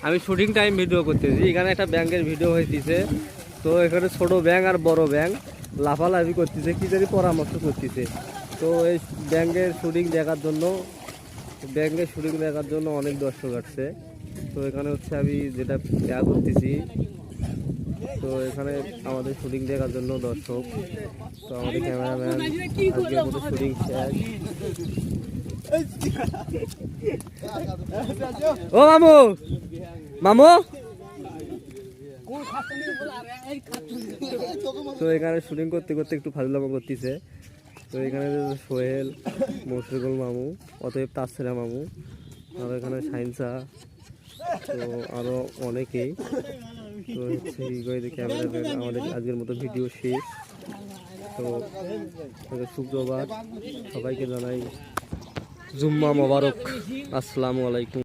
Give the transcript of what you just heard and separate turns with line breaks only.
আমি shooting time video করতেছি, এখানে একটা ব্যাঙের ভিডিও হইতেছে। তো এখানে ছোট ব্যাঙ আর বড় ব্যাঙ লাফালাফি করতেছে, কি জানি পরামর্শ করতেছে। তো এই ব্যাঙের শুটিং দেখার জন্য অনেক দর্শক আসছে। তো এখানে হচ্ছে আমি যেটা করতেছি, তো এখানে আমাদের শুটিং দেখার জন্য দর্শক। তো আমাদের ক্যামেরাম্যান আজকের মতো শুটিং শেষ। ও মামু, মামু তো এখানে শুটিং করতে করতে একটু ফাজলামো করতেছে। তো এখানে সোহেল, মুশফিকুল মামু, অতএব তাসসিরা মামু, আর এখানে সাইন্সা, তো আরো অনেকেই। তো হচ্ছে ক্যামেরাম্যান। আমাদের আজকের মতো ভিডিও শেষ। তো সুপ্রভাত, সবাইকে জানাই জুম্মা মোবারক, আসসালামু আলাইকুম।